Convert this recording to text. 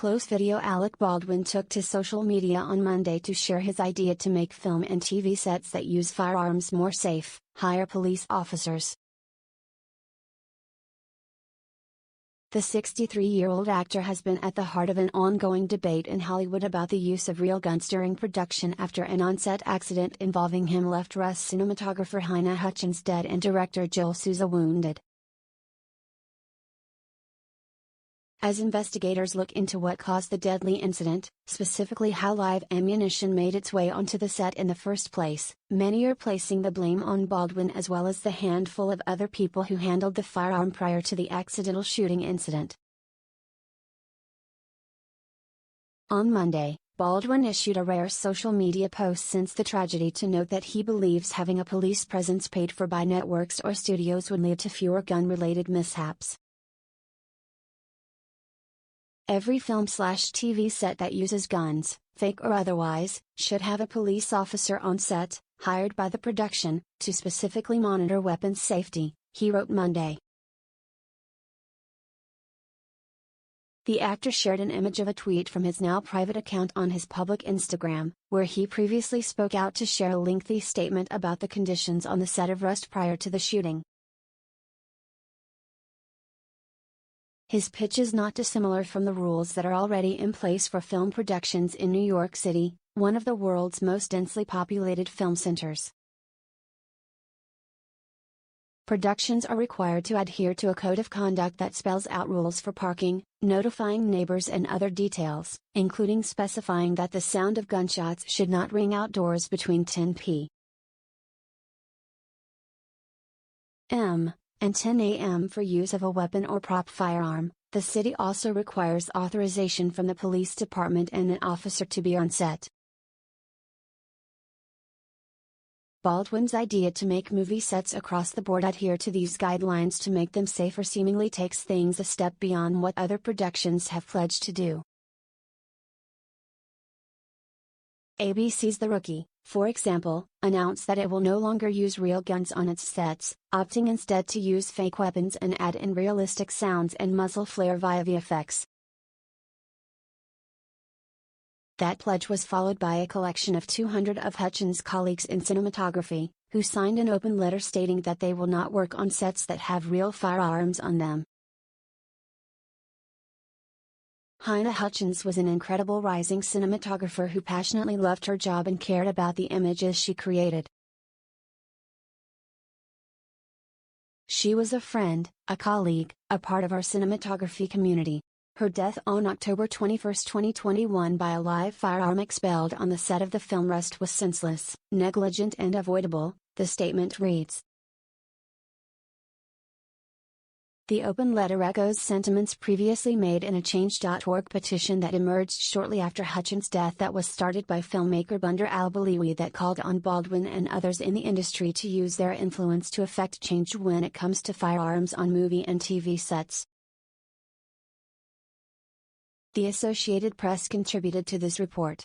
up-close video Alec Baldwin took to social media on Monday to share his idea to make film and TV sets that use firearms more safe, hire police officers. The 63-year-old actor has been at the heart of an ongoing debate in Hollywood about the use of real guns during production after an on-set accident involving him left Rust cinematographer Halyna Hutchins dead and director Joel Souza wounded. As investigators look into what caused the deadly incident, specifically how live ammunition made its way onto the set in the first place, many are placing the blame on Baldwin as well as the handful of other people who handled the firearm prior to the accidental shooting incident. On Monday, Baldwin issued a rare social media post since the tragedy to note that he believes having a police presence paid for by networks or studios would lead to fewer gun-related mishaps. Every film/TV set that uses guns, fake or otherwise, should have a police officer on set, hired by the production, to specifically monitor weapons safety, he wrote Monday. The actor shared an image of a tweet from his now private account on his public Instagram, where he previously spoke out to share a lengthy statement about the conditions on the set of Rust prior to the shooting. His pitch is not dissimilar from the rules that are already in place for film productions in New York City, one of the world's most densely populated film centers. Productions are required to adhere to a code of conduct that spells out rules for parking, notifying neighbors and other details, including specifying that the sound of gunshots should not ring outdoors between 10 p.m. and 10 a.m. for use of a weapon or prop firearm. The city also requires authorization from the police department and an officer to be on set. Baldwin's idea to make movie sets across the board adhere to these guidelines to make them safer seemingly takes things a step beyond what other productions have pledged to do. ABC's The Rookie, for example, announced that it will no longer use real guns on its sets, opting instead to use fake weapons and add in realistic sounds and muzzle flare via VFX. That pledge was followed by a collection of 200 of Hutchins' colleagues in cinematography, who signed an open letter stating that they will not work on sets that have real firearms on them. Halyna Hutchins was an incredible rising cinematographer who passionately loved her job and cared about the images she created. She was a friend, a colleague, a part of our cinematography community. Her death on October 21, 2021 by a live firearm expelled on the set of the film Rust was senseless, negligent and avoidable, the statement reads. The open letter echoes sentiments previously made in a Change.org petition that emerged shortly after Hutchins' death that was started by filmmaker Bunder Al-Balawi that called on Baldwin and others in the industry to use their influence to effect change when it comes to firearms on movie and TV sets. The Associated Press contributed to this report.